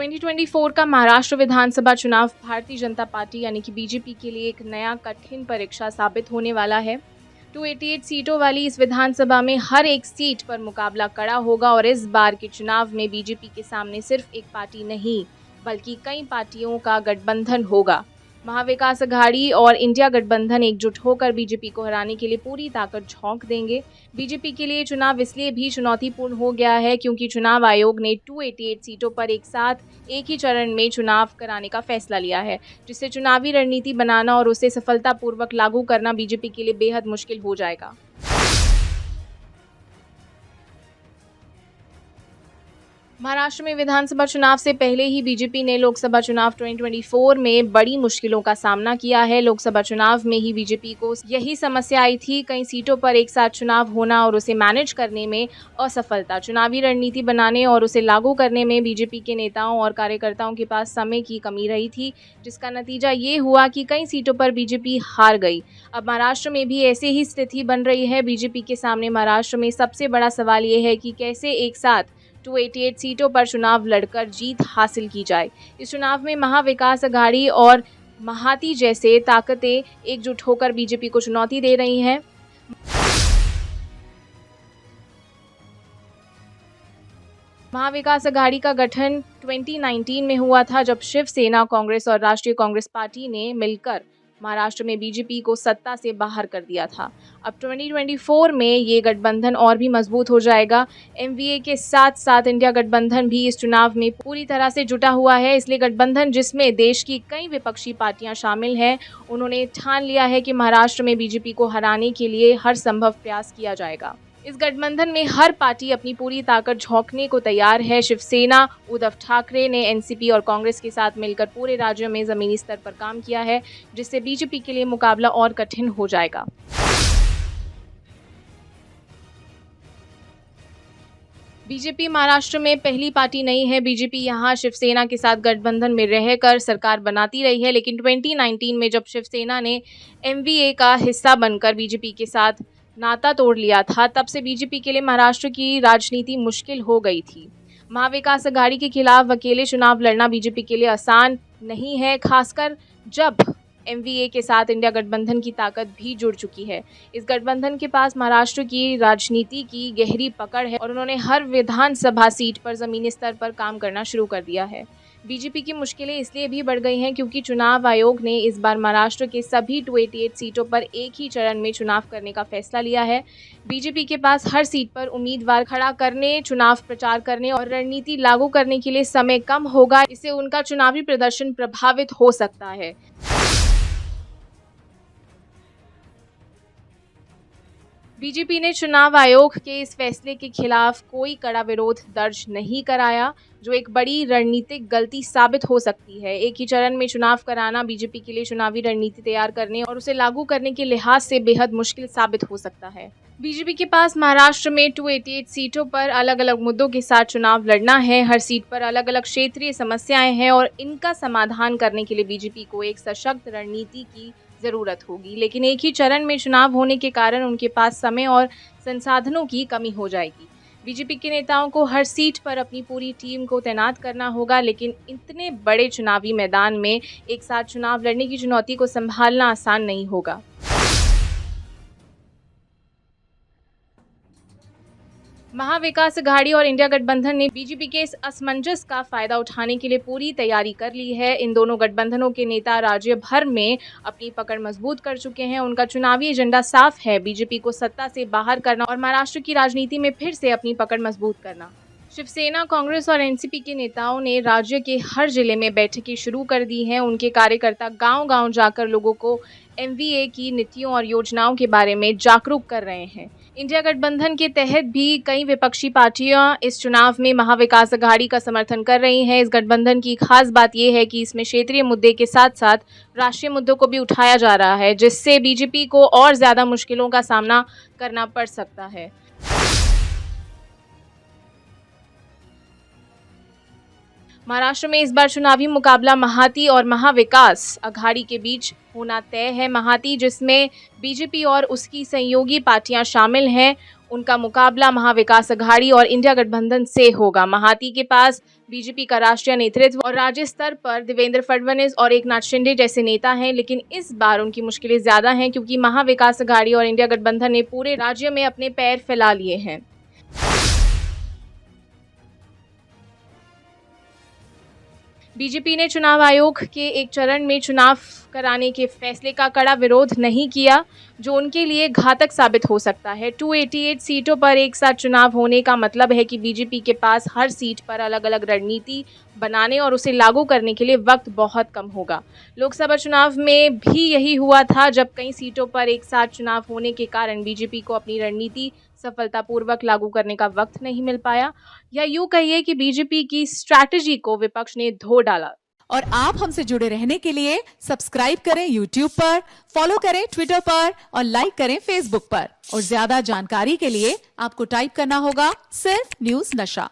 2024 का महाराष्ट्र विधानसभा चुनाव भारतीय जनता पार्टी यानी कि बीजेपी के लिए एक नया कठिन परीक्षा साबित होने वाला है। 288 सीटों वाली इस विधानसभा में हर एक सीट पर मुकाबला कड़ा होगा और इस बार के चुनाव में बीजेपी के सामने सिर्फ एक पार्टी नहीं बल्कि कई पार्टियों का गठबंधन होगा। महाविकास अघाड़ी और इंडिया गठबंधन एकजुट होकर बीजेपी को हराने के लिए पूरी ताकत झोंक देंगे। बीजेपी के लिए चुनाव इसलिए भी चुनौतीपूर्ण हो गया है क्योंकि चुनाव आयोग ने 288 सीटों पर एक साथ एक ही चरण में चुनाव कराने का फैसला लिया है, जिससे चुनावी रणनीति बनाना और उसे सफलतापूर्वक लागू करना बीजेपी के लिए बेहद मुश्किल हो जाएगा। महाराष्ट्र में विधानसभा चुनाव से पहले ही बीजेपी ने लोकसभा चुनाव 2024 में बड़ी मुश्किलों का सामना किया है। लोकसभा चुनाव में ही बीजेपी को यही समस्या आई थी, कई सीटों पर एक साथ चुनाव होना और उसे मैनेज करने में असफलता। चुनावी रणनीति बनाने और उसे लागू करने में बीजेपी के नेताओं और कार्यकर्ताओं के पास समय की कमी रही थी, जिसका नतीजा ये हुआ कि कई सीटों पर बीजेपी हार गई। अब महाराष्ट्र में भी ऐसे ही स्थिति बन रही है। बीजेपी के सामने महाराष्ट्र में सबसे बड़ा सवाल ये है कि कैसे एक साथ 288 सीटों पर चुनाव लड़कर जीत हासिल की जाए। इस चुनाव में महाविकास अघाड़ी और महाती जैसे ताकतें एकजुट होकर बीजेपी को चुनौती दे रही हैं। महाविकास अघाड़ी का गठन 2019 में हुआ था, जब शिवसेना, कांग्रेस और राष्ट्रीय कांग्रेस पार्टी ने मिलकर महाराष्ट्र में बीजेपी को सत्ता से बाहर कर दिया था। अब 2024 में ये गठबंधन और भी मजबूत हो जाएगा। एमवीए के साथ साथ इंडिया गठबंधन भी इस चुनाव में पूरी तरह से जुटा हुआ है। इसलिए गठबंधन, जिसमें देश की कई विपक्षी पार्टियां शामिल हैं, उन्होंने ठान लिया है कि महाराष्ट्र में बीजेपी को हराने के लिए हर संभव प्रयास किया जाएगा। इस गठबंधन में हर पार्टी अपनी पूरी ताकत झोंकने को तैयार है। शिवसेना, उद्धव ठाकरे ने एनसीपी और कांग्रेस के साथ मिलकर पूरे राज्य में जमीनी स्तर पर काम किया है, जिससे बीजेपी के लिए मुकाबला और कठिन हो जाएगा। बीजेपी महाराष्ट्र में पहली पार्टी नहीं है। बीजेपी यहां शिवसेना के साथ गठबंधन में रहकर सरकार बनाती रही है, लेकिन 2019 में जब शिवसेना ने एमवीए का हिस्सा बनकर बीजेपी के साथ नाता तोड़ लिया था, तब से बीजेपी के लिए महाराष्ट्र की राजनीति मुश्किल हो गई थी। महाविकास अघाड़ी के खिलाफ अकेले चुनाव लड़ना बीजेपी के लिए आसान नहीं है, खासकर जब एमवीए के साथ इंडिया गठबंधन की ताकत भी जुड़ चुकी है। इस गठबंधन के पास महाराष्ट्र की राजनीति की गहरी पकड़ है और उन्होंने हर विधानसभा सीट पर जमीनी स्तर पर काम करना शुरू कर दिया है। बीजेपी की मुश्किलें इसलिए भी बढ़ गई हैं क्योंकि चुनाव आयोग ने इस बार महाराष्ट्र के सभी 288 सीटों पर एक ही चरण में चुनाव करने का फैसला लिया है। बीजेपी के पास हर सीट पर उम्मीदवार खड़ा करने, चुनाव प्रचार करने और रणनीति लागू करने के लिए समय कम होगा। इससे उनका चुनावी प्रदर्शन प्रभावित हो सकता है। बीजेपी ने चुनाव आयोग के इस फैसले के खिलाफ कोई कड़ा विरोध दर्ज नहीं कराया, जो एक बड़ी रणनीतिक गलती साबित हो सकती है। एक ही चरण में चुनाव कराना बीजेपी के लिए चुनावी रणनीति तैयार करने और उसे लागू करने के लिहाज से बेहद मुश्किल साबित हो सकता है। बीजेपी के पास महाराष्ट्र में 288 सीटों पर अलग अलग मुद्दों के साथ चुनाव लड़ना है। हर सीट पर अलग अलग क्षेत्रीय समस्याएं हैं और इनका समाधान करने के लिए बीजेपी को एक सशक्त रणनीति की ज़रूरत होगी, लेकिन एक ही चरण में चुनाव होने के कारण उनके पास समय और संसाधनों की कमी हो जाएगी। बीजेपी के नेताओं को हर सीट पर अपनी पूरी टीम को तैनात करना होगा, लेकिन इतने बड़े चुनावी मैदान में एक साथ चुनाव लड़ने की चुनौती को संभालना आसान नहीं होगा। महाविकास अघाड़ी और इंडिया गठबंधन ने बीजेपी के इस असमंजस का फायदा उठाने के लिए पूरी तैयारी कर ली है। इन दोनों गठबंधनों के नेता राज्य भर में अपनी पकड़ मजबूत कर चुके हैं। उनका चुनावी एजेंडा साफ है, बीजेपी को सत्ता से बाहर करना और महाराष्ट्र की राजनीति में फिर से अपनी पकड़ मजबूत करना। शिवसेना, कांग्रेस और एनसीपी के नेताओं ने राज्य के हर जिले में बैठकें शुरू कर दी हैं। उनके कार्यकर्ता गांव-गांव जाकर लोगों को एमवीए की नीतियों और योजनाओं के बारे में जागरूक कर रहे हैं। इंडिया गठबंधन के तहत भी कई विपक्षी पार्टियां इस चुनाव में महाविकास अघाड़ी का समर्थन कर रही हैं। इस गठबंधन की खास बात यह है कि इसमें क्षेत्रीय मुद्दे के साथ साथ राष्ट्रीय मुद्दों को भी उठाया जा रहा है, जिससे बीजेपी को और ज़्यादा मुश्किलों का सामना करना पड़ सकता है। महाराष्ट्र में इस बार चुनावी मुकाबला महाती और महाविकास अघाड़ी के बीच होना तय है। महाती, जिसमें बीजेपी और उसकी सहयोगी पार्टियां शामिल हैं, उनका मुकाबला महाविकास अघाड़ी और इंडिया गठबंधन से होगा। महाती के पास बीजेपी का राष्ट्रीय नेतृत्व और राज्य स्तर पर देवेंद्र फडणवीस और एकनाथ शिंदे जैसे नेता हैं, लेकिन इस बार उनकी मुश्किलें ज्यादा हैं क्योंकि महाविकास अघाड़ी और इंडिया गठबंधन ने पूरे राज्य में अपने पैर फैला लिए हैं। बीजेपी ने चुनाव आयोग के एक चरण में चुनाव कराने के फैसले का कड़ा विरोध नहीं किया, जो उनके लिए घातक साबित हो सकता है। 288 सीटों पर एक साथ चुनाव होने का मतलब है कि बीजेपी के पास हर सीट पर अलग अलग रणनीति बनाने और उसे लागू करने के लिए वक्त बहुत कम होगा। लोकसभा चुनाव में भी यही हुआ था, जब कई सीटों पर एक साथ चुनाव होने के कारण बीजेपी को अपनी रणनीति सफलतापूर्वक लागू करने का वक्त नहीं मिल पाया, या यूं कहिए कि बीजेपी की स्ट्रैटेजी को विपक्ष ने धो डाला। और आप हमसे जुड़े रहने के लिए सब्सक्राइब करें YouTube पर, फॉलो करें Twitter पर और लाइक करें Facebook पर। और ज्यादा जानकारी के लिए आपको टाइप करना होगा सिर्फ न्यूज़ नशा।